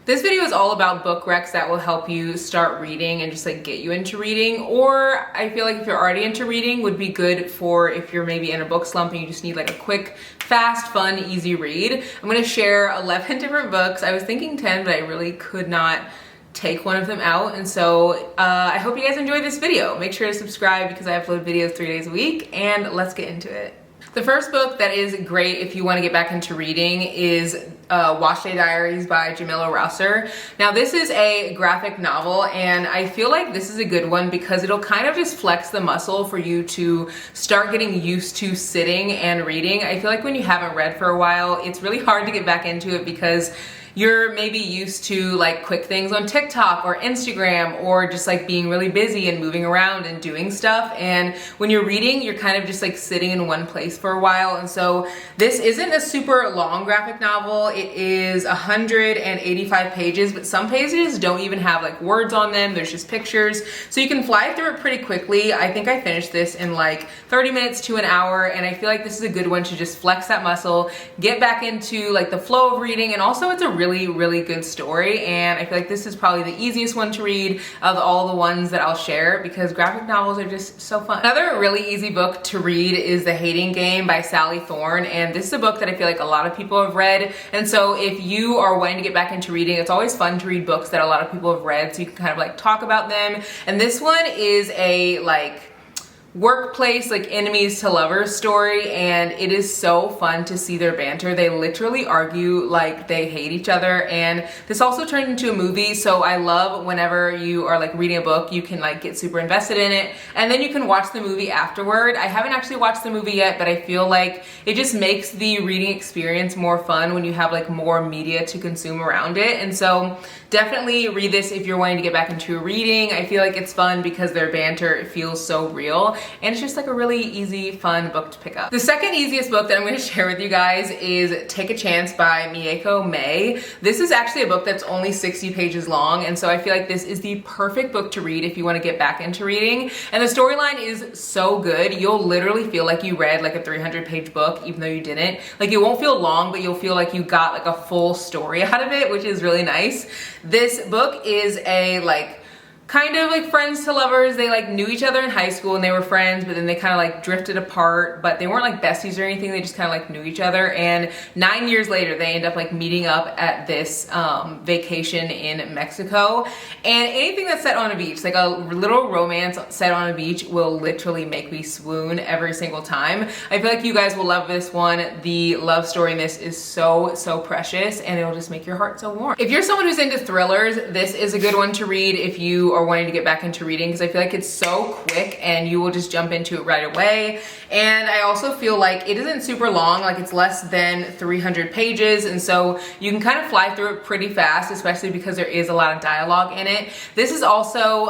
This video is all about book recs that will help you start reading and just like get you into reading, or I feel like if you're already into reading would be good for if you're maybe in a book slump and you just need like a quick, fast, fun, easy read. I'm gonna share 11 different books. I was thinking 10, but I really could not take one of them out, and so I hope you guys enjoyed this video. Make sure to subscribe because I upload videos 3 days a week, and let's get into it. The first book that is great if you want to get back into reading is Wash Day Diaries by Jamila Rouser. Now this is a graphic novel, and I feel like this is a good one because it'll kind of just flex the muscle for you to start getting used to sitting and reading. I feel like when you haven't read for a while, it's really hard to get back into it because you're maybe used to like quick things on TikTok or Instagram, or just like being really busy and moving around and doing stuff. And when you're reading, you're kind of just like sitting in one place for a while. And so this isn't a super long graphic novel. It is 185 pages, but some pages don't even have like words on them. There's just pictures. So you can fly through it pretty quickly. I think I finished this in like 30 minutes to an hour. And I feel like this is a good one to just flex that muscle, get back into like the flow of reading. And also it's a really good story, and I feel like this is probably the easiest one to read of all the ones that I'll share because graphic novels are just so fun. Another really easy book to read is The Hating Game by Sally Thorne, and this is a book that I feel like a lot of people have read. And so if you are wanting to get back into reading, it's always fun to read books that a lot of people have read so you can kind of like talk about them. And this one is a like workplace like enemies to lovers story, and it is so fun to see their banter. They literally argue like they hate each other, and this also turned into a movie, so I love whenever you are like reading a book you can like get super invested in it and then you can watch the movie afterward. I haven't actually watched the movie yet, but I feel like it just makes the reading experience more fun when you have like more media to consume around it. And so definitely read this if you're wanting to get back into reading. I feel like it's fun because their banter, it feels so real, and it's just like a really easy, fun book to pick up. The second easiest book that I'm going to share with you guys is Take a Chance by Mieko May. This is actually a book that's only 60 pages long, and so I feel like this is the perfect book to read if you want to get back into reading. And the storyline is so good. You'll literally feel like you read like a 300-page book even though you didn't. Like it won't feel long, but you'll feel like you got like a full story out of it, which is really nice. This book is a like kind of like friends to lovers. They like knew each other in high school and they were friends, but then they kind of like drifted apart, but they weren't like besties or anything. They just kind of like knew each other, and 9 years later they end up like meeting up at this vacation in Mexico. And anything that's set on a beach, like a little romance set on a beach, will literally make me swoon every single time. I feel like you guys will love this one. The love story in this is so precious, and it'll just make your heart so warm. If you're someone who's into thrillers, this is a good one to read if you are wanting to get back into reading, because I feel like it's so quick and you will just jump into it right away. And I also feel like it isn't super long, like it's less than 300 pages, and so you can kind of fly through it pretty fast, especially because there is a lot of dialogue in it. This is also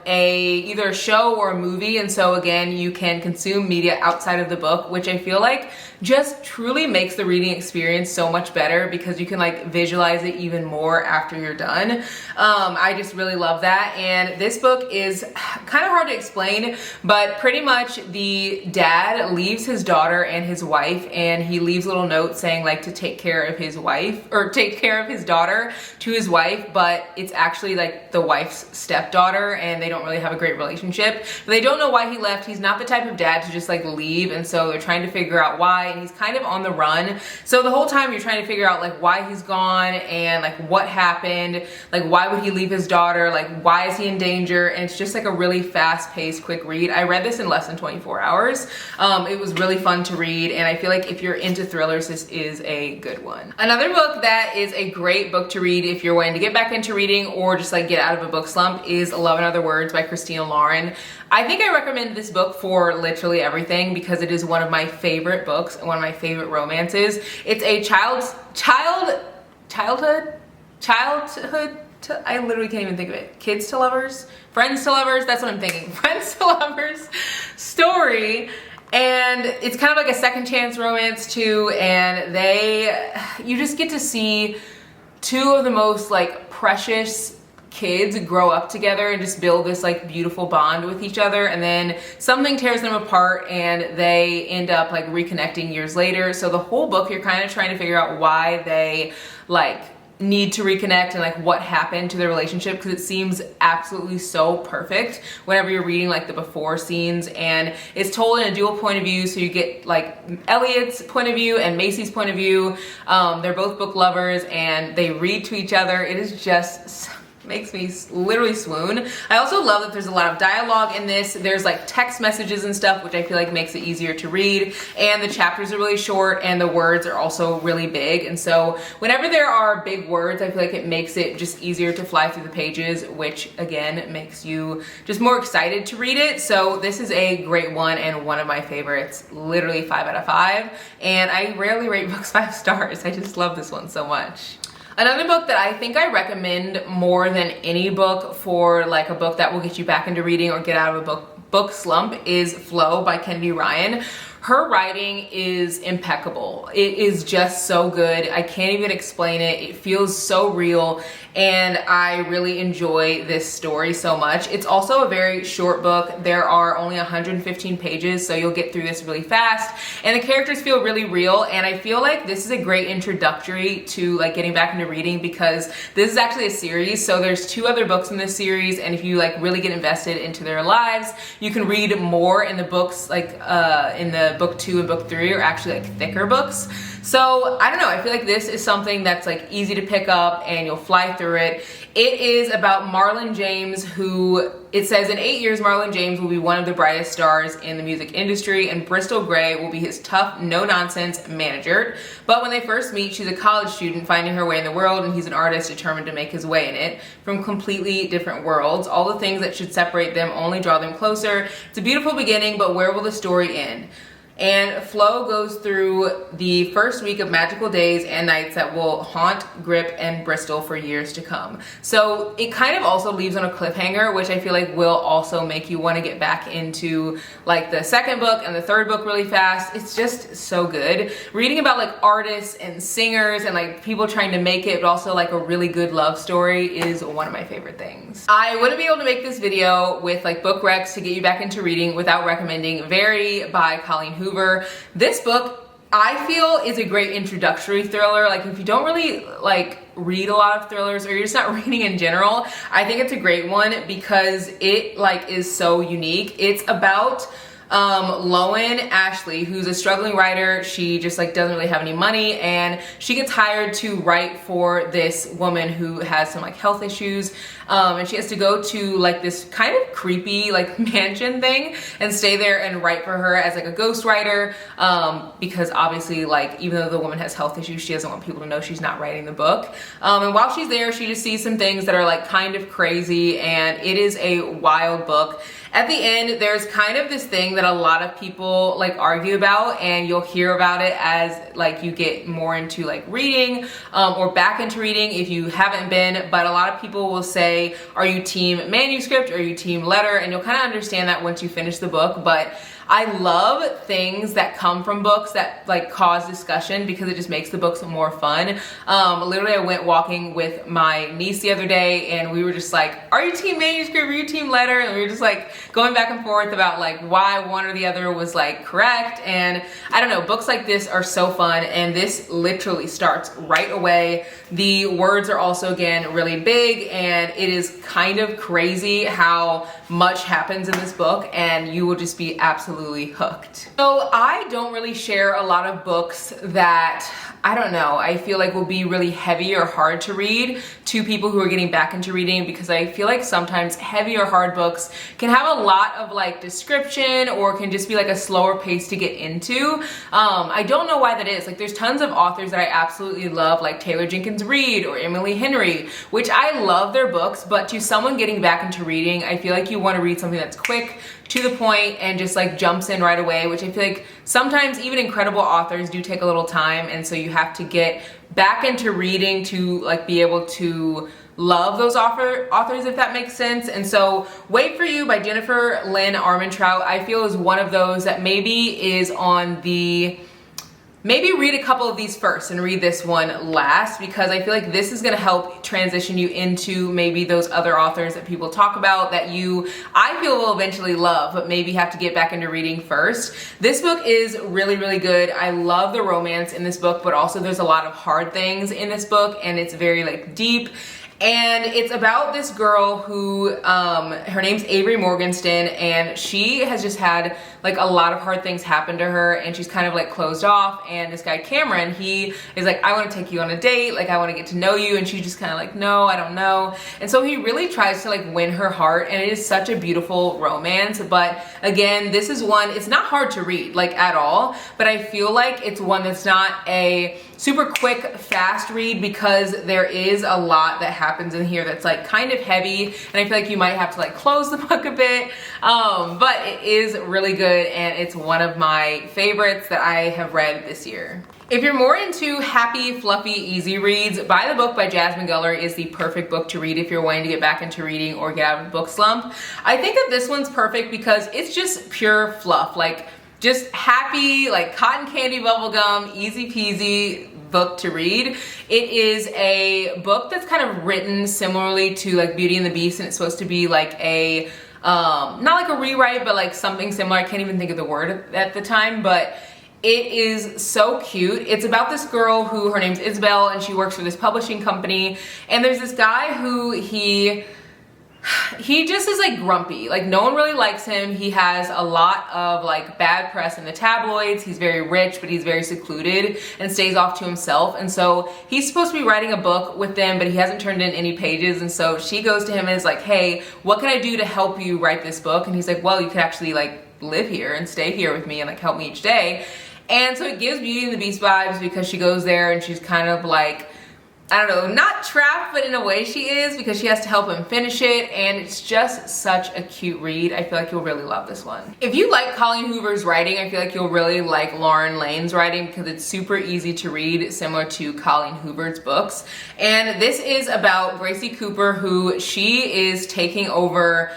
either a show or a movie, and so again you can consume media outside of the book, which I feel like just truly makes the reading experience so much better because you can like visualize it even more after you're done. I just really love that. And this book is kind of hard to explain, but pretty much the dad leaves his daughter and his wife, and he leaves little notes saying like to take care of his wife, or take care of his daughter to his wife, but it's actually like the wife's stepdaughter, and they don't really have a great relationship. But they don't know why he left. He's not the type of dad to just like leave, and so they're trying to figure out why, and he's kind of on the run. So the whole time you're trying to figure out like why he's gone and like what happened, like why would he leave his daughter, like why is he in danger. And it's just like a really fast-paced quick read. I read this in less than 24 hours. It was really fun to read, and I feel like if you're into thrillers, this is a good one. Another book that is a great book to read if you're wanting to get back into reading or just like get out of a book slump is Love in Other Words by Christina Lauren. I think I recommend this book for literally everything because it is one of my favorite books and one of my favorite romances. It's a childhood, I literally can't even think of it. Kids to lovers? Friends to lovers? That's what I'm thinking. Friends to lovers story. And it's kind of like a second chance romance too, and you just get to see two of the most like precious kids grow up together and just build this like beautiful bond with each other, and then something tears them apart and they end up like reconnecting years later. So the whole book you're kind of trying to figure out why they like need to reconnect and like what happened to their relationship, because it seems absolutely so perfect whenever you're reading like the before scenes, and it's told in a dual point of view, so you get like Elliot's point of view and Macy's point of view. They're both book lovers and they read to each other. It is just makes me literally swoon. I also love that there's a lot of dialogue in this. There's like text messages and stuff, which I feel like makes it easier to read, and the chapters are really short and the words are also really big. And so whenever there are big words, I feel like it makes it just easier to fly through the pages, which again makes you just more excited to read it. So this is a great one and one of my favorites, literally 5 out of 5. And I rarely rate books 5 stars. I just love this one so much. Another book that I think I recommend more than any book for like a book that will get you back into reading or get out of a book slump is Flow by Kennedy Ryan. Her writing is impeccable. It is just so good. I can't even explain it. It feels so real, and I really enjoy this story so much. It's also a very short book. There are only 115 pages, so you'll get through this really fast, and the characters feel really real, and I feel like this is a great introductory to like getting back into reading, because this is actually a series, so there's 2 other books in this series, and if you like really get invested into their lives, you can read more in the books, like in the book 2 and book 3 are actually like thicker books. So I don't know, I feel like this is something that's like easy to pick up and you'll fly through it. It is about Marlon James, who it says in 8 years Marlon James will be one of the brightest stars in the music industry, and Bristol Gray will be his tough, no-nonsense manager. But when they first meet, she's a college student finding her way in the world, and he's an artist determined to make his way in it. From completely different worlds, all the things that should separate them only draw them closer. It's a beautiful beginning, but where will the story end? And Flo goes through the first week of magical days and nights that will haunt Grip and Bristol for years to come. So it kind of also leaves on a cliffhanger, which I feel like will also make you want to get back into like the second book and the third book really fast. It's just so good. Reading about like artists and singers and like people trying to make it, but also like a really good love story is one of my favorite things. I wouldn't be able to make this video with like book recs to get you back into reading without recommending Very by Colleen Hoover. This book, I feel, is a great introductory thriller. Like if you don't really like read a lot of thrillers, or you're just not reading in general, I think it's a great one because it like is so unique. It's about Lowen Ashley, who's a struggling writer. She just like doesn't really have any money, and she gets hired to write for this woman who has some like health issues, and she has to go to like this kind of creepy like mansion thing and stay there and write for her as like a ghostwriter, because obviously like even though the woman has health issues, she doesn't want people to know she's not writing the book. And while she's there, she just sees some things that are like kind of crazy, and it is a wild book. At the end, there's kind of this thing that a lot of people like argue about, and you'll hear about it as like you get more into like reading, or back into reading if you haven't been. But a lot of people will say, are you team manuscript or are you team letter? And you'll kind of understand that once you finish the book. But I love things that come from books that like cause discussion, because it just makes the books more fun. Literally I went walking with my niece the other day, and we were just like, are you team manuscript, are you team letter? And we were just like going back and forth about like why one or the other was like correct. And I don't know, books like this are so fun, and this literally starts right away. The words are also again really big, and it is kind of crazy how much happens in this book, and you will just be absolutely hooked. So I don't really share a lot of books that, I don't know, I feel like will be really heavy or hard to read to people who are getting back into reading, because I feel like sometimes heavy or hard books can have a lot of like description, or can just be like a slower pace to get into. I don't know why that is. Like there's tons of authors that I absolutely love, like Taylor Jenkins Reid or Emily Henry, which I love their books, but to someone getting back into reading, I feel like you want to read something that's quick, to the point, and just like jumps in right away, which I feel like sometimes even incredible authors do take a little time, and so you have to get back into reading to like be able to love those authors, if that makes sense. And so Wait For You by Jennifer Lynn Armentrout, I feel is one of those that maybe is on the maybe read a couple of these first and read this one last, because I feel like this is gonna help transition you into maybe those other authors that people talk about that I feel will eventually love, but maybe have to get back into reading first. This book is really, really good. I love the romance in this book, but also there's a lot of hard things in this book, and it's very like deep. And it's about this girl who, her name's Avery Morgenstern, and she has just had like a lot of hard things happen to her, and she's kind of like closed off. And this guy Cameron, he is like, I want to take you on a date, like I want to get to know you, and she's just kind of like, no, I don't know. And so he really tries to like win her heart, and it is such a beautiful romance. But again, this is one, it's not hard to read like at all, but I feel like it's one that's not a super quick, fast read, because there is a lot that happens in here that's like kind of heavy, and I feel like you might have to like close the book a bit, but it is really good, and it's one of my favorites that I have read this year. If you're more into happy, fluffy, easy reads, Buy the Book by Jasmine Guller is the perfect book to read if you're wanting to get back into reading or get out of the book slump. I think that this one's perfect because it's just pure fluff, like just happy, like cotton candy bubblegum, easy peasy book to read. It is a book that's kind of written similarly to like Beauty and the Beast, and it's supposed to be like a, not like a rewrite, but like something similar. I can't even think of the word at the time, but it is so cute. It's about this girl who, her name's Isabel, and she works for this publishing company, and there's this guy who he just is like grumpy, like no one really likes him. He has a lot of like bad press in the tabloids. He's very rich, but he's very secluded and stays off to himself. And so he's supposed to be writing a book with them, but he hasn't turned in any pages. And so she goes to him and is like, hey, what can I do to help you write this book? And he's like, well, you could actually like live here and stay here with me and like help me each day. And so it gives Beauty and the Beast vibes, because she goes there and she's kind of like, I don't know, not trapped, but in a way she is, because she has to help him finish it, and it's just such a cute read. I feel like you'll really love this one. If you like Colleen Hoover's writing, I feel like you'll really like Lauren Lane's writing, because it's super easy to read, similar to Colleen Hoover's books. And this is about Gracie Cooper, who she is taking over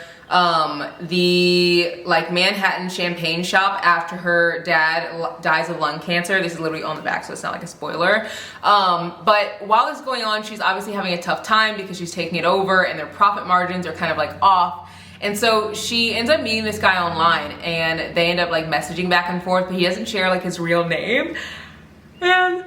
the like Manhattan champagne shop after her dad dies of lung cancer. This is literally on the back, so it's not like a spoiler. But while this is going on, she's obviously having a tough time because she's taking it over and their profit margins are kind of like off. And so she ends up meeting this guy online, and they end up like messaging back and forth, but he doesn't share like his real name. And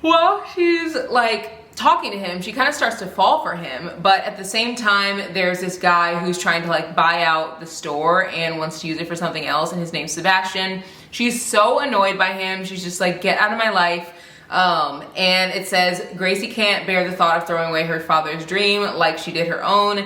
while she's like talking to him, she kind of starts to fall for him, but at the same time there's this guy who's trying to like buy out the store and wants to use it for something else, and his name's Sebastian. She's so annoyed by him. She's just like, get out of my life. And it says Gracie can't bear the thought of throwing away her father's dream like she did her own.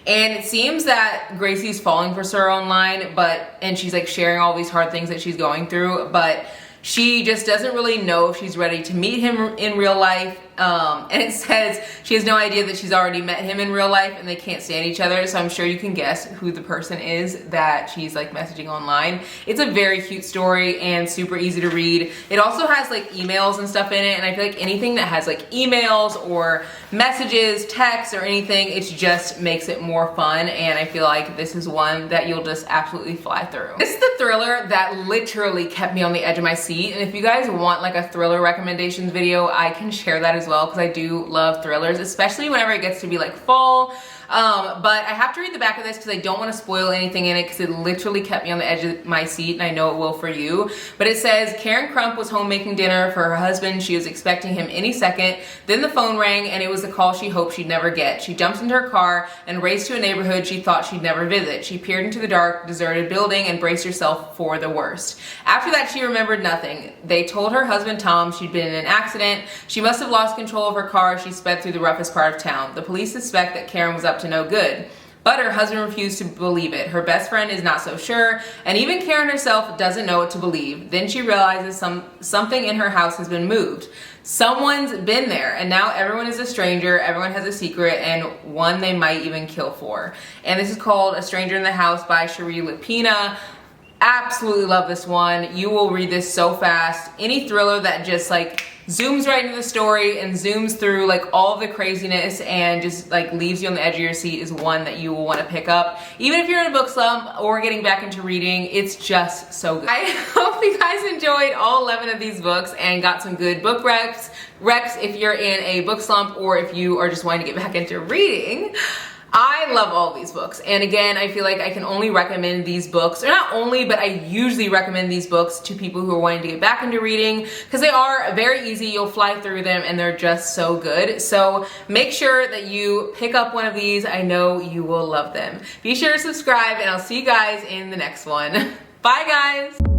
And it seems that Gracie's falling for Sir online, and she's like sharing all these hard things that she's going through, but she just doesn't really know if she's ready to meet him in real life. And it says she has no idea that she's already met him in real life and they can't stand each other. So I'm sure you can guess who the person is that she's like messaging online. It's a very cute story and super easy to read. It also has like emails and stuff in it. And I feel like anything that has like emails or messages, texts or anything, it just makes it more fun. And I feel like this is one that you'll just absolutely fly through. This is the thriller that literally kept me on the edge of my seat. And if you guys want like a thriller recommendations video, I can share that as well, because I do love thrillers, especially whenever it gets to be like fall. But I have to read the back of this because I don't want to spoil anything in it, because it literally kept me on the edge of my seat, and I know it will for you. But it says Karen Crump was home making dinner for her husband. She was expecting him any second. Then the phone rang, and it was the call she hoped she'd never get. She jumped into her car and raced to a neighborhood she thought she'd never visit. She peered into the dark, deserted building and braced herself for the worst. After that, she remembered nothing. They told her husband Tom she'd been in an accident. She must have lost control of her car as she sped through the roughest part of town. The police suspect that Karen was up to no good. But her husband refused to believe it. Her best friend is not so sure, and even Karen herself doesn't know what to believe. Then she realizes something in her house has been moved. Someone's been there, and now everyone is a stranger, everyone has a secret, and one they might even kill for. And this is called A Stranger in the House by Cherie Lapina. Absolutely love this one. You will read this so fast. Any thriller that just like zooms right into the story and zooms through like all of the craziness and just like leaves you on the edge of your seat is one that you will want to pick up. Even if you're in a book slump or getting back into reading, it's just so good. I hope you guys enjoyed all 11 of these books and got some good book recs if you're in a book slump or if you are just wanting to get back into reading. I love all these books, and again, I feel like I can only recommend these books, or not only, but I usually recommend these books to people who are wanting to get back into reading because they are very easy. You'll fly through them and they're just so good. So make sure that you pick up one of these. I know you will love them. Be sure to subscribe, and I'll see you guys in the next one. Bye guys.